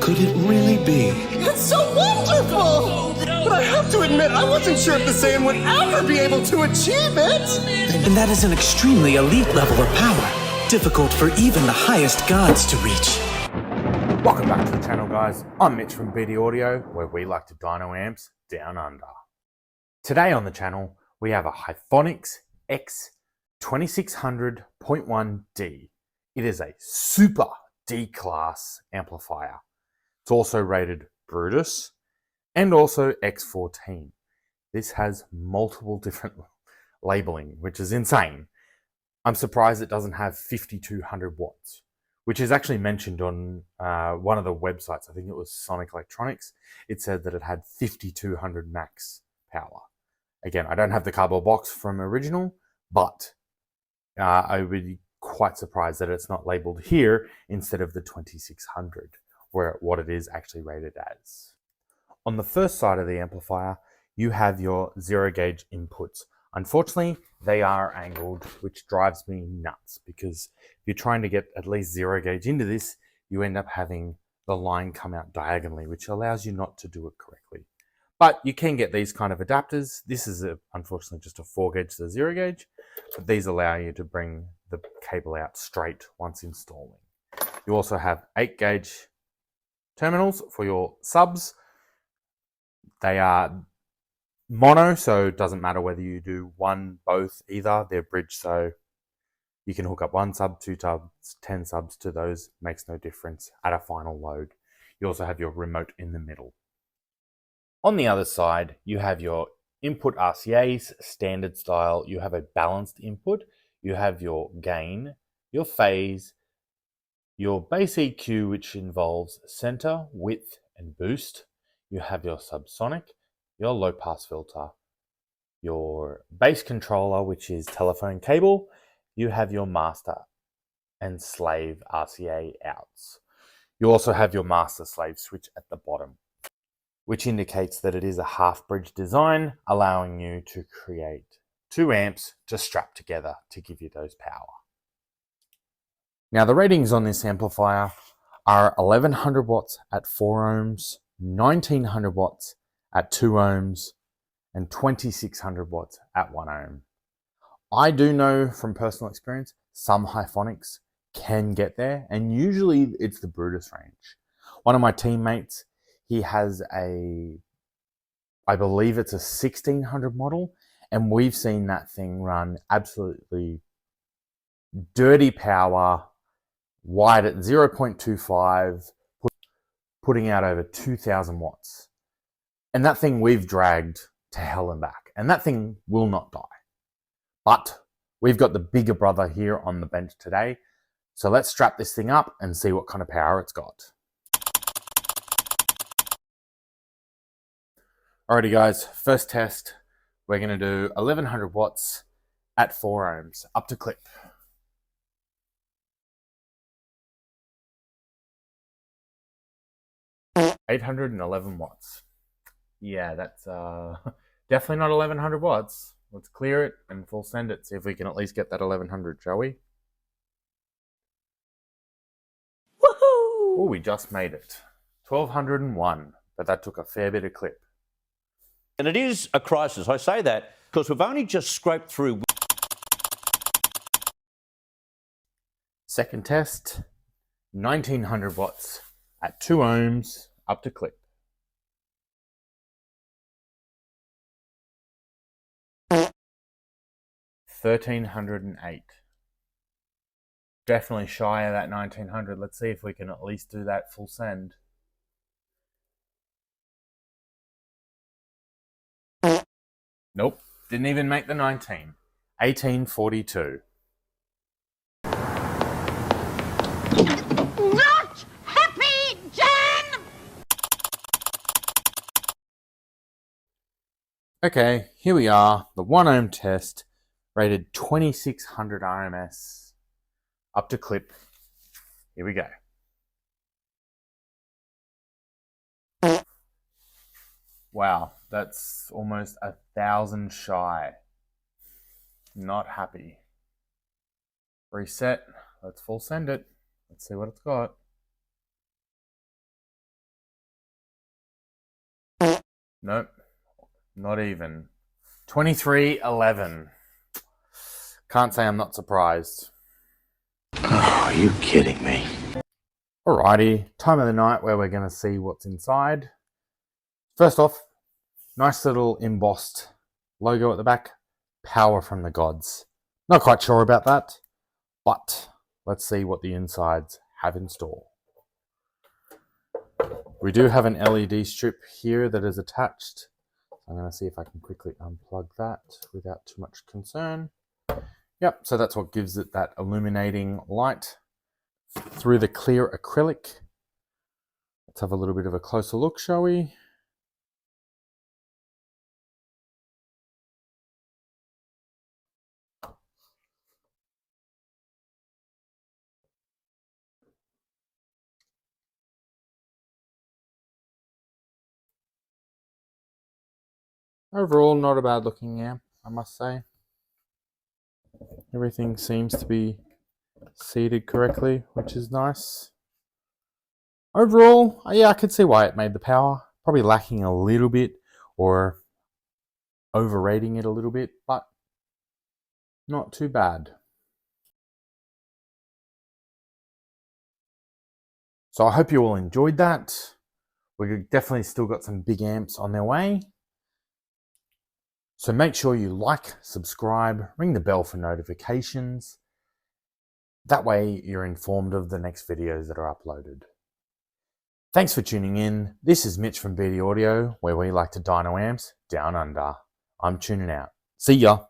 could it really be? It's so wonderful! But I have to admit, I wasn't sure if the Saiyan would ever be able to achieve it! And that is an extremely elite level of power, difficult for even the highest gods to reach. Welcome back to the channel, guys. I'm Mitch from BD Audio, where we like to dyno amps down under. Today on the channel, we have a Hifonics X2600.1D. It is a super D-class amplifier. It's also rated Brutus and also X14. This has multiple different labeling, which is insane. I'm surprised it doesn't have 5200 watts, which is actually mentioned on one of the websites. I think it was Sonic Electronics. It said that it had 5200 max power. Again, I don't have the cardboard box from original, but I would be quite surprised that it's not labeled here instead of the 2600, where what it is actually rated as. On the first side of the amplifier, you have your zero gauge inputs. Unfortunately, they are angled, which drives me nuts, because if you're trying to get at least zero gauge into this, you end up having the line come out diagonally, which allows you not to do it correctly. But you can get these kind of adapters. This is unfortunately just a 4 gauge to 0 gauge, but these allow you to bring the cable out straight once installing. You also have 8 gauge terminals for your subs. They are mono, so it doesn't matter whether you do one, both, either. They're bridged, so you can hook up 1 sub, 2 subs, 10 subs to those. Makes no difference at a final load. You also have your remote in the middle. On the other side, you have your input RCAs, standard style. You have a balanced input. You have your gain, your phase, your base EQ, which involves center, width, and boost. You have your subsonic, your low pass filter, your bass controller, which is telephone cable. You have your master and slave RCA outs. You also have your master slave switch at the bottom, which indicates that it is a half bridge design, allowing you to create 2 amps to strap together to give you those power. Now the ratings on this amplifier are 1100 watts at 4 ohms, 1900 watts at 2 ohms, and 2600 watts at 1 ohm. I do know from personal experience, some Hifonics can get there, and usually it's the Brutus range. One of my teammates, he has I believe it's a 1600 model, and we've seen that thing run absolutely dirty power, wide at 0.25, putting out over 2000 watts. And that thing we've dragged to hell and back, and that thing will not die. But we've got the bigger brother here on the bench today, so let's strap this thing up and see what kind of power it's got. Alrighty guys, first test, we're going to do 1100 watts at 4 ohms, up to clip. $811 watts. Yeah, that's definitely not 1100 watts. Let's clear it and full send it, see if we can at least get that 1100, shall we? Woohoo! Oh, we just made it. 1201, but that took a fair bit of clip. And it is a crisis. I say that because we've only just scraped through. Second test, 1900 watts at 2 ohms, up to clip. $1,308. Definitely shy of that 1900. Let's see if we can at least do that full send. Nope, didn't even make the 19. 1842. Not happy, Jan! Okay, here we are, the 1 ohm test, rated 2600 RMS, up to clip. Here we go. Wow, that's almost 1000 shy. Not happy. Reset. Let's full send it. Let's see what it's got. Nope, not even. 2311. Can't say I'm not surprised. Oh, are you kidding me? Alrighty, time of the night where we're going to see what's inside. First off, nice little embossed logo at the back. Power from the gods. Not quite sure about that, but let's see what the insides have in store. We do have an LED strip here that is attached. I'm going to see if I can quickly unplug that without too much concern. Yep, so that's what gives it that illuminating light through the clear acrylic. Let's have a little bit of a closer look, shall we? Overall, not a bad looking amp, I must say. Everything seems to be seated correctly, which is nice. Overall, yeah, I could see why it made the power. Probably lacking a little bit or overrating it a little bit, but not too bad. So I hope you all enjoyed that. We've definitely still got some big amps on their way. So make sure you like, subscribe, ring the bell for notifications. That way you're informed of the next videos that are uploaded. Thanks for tuning in. This is Mitch from BD Audio, where we like to dyno amps down under. I'm tuning out. See ya.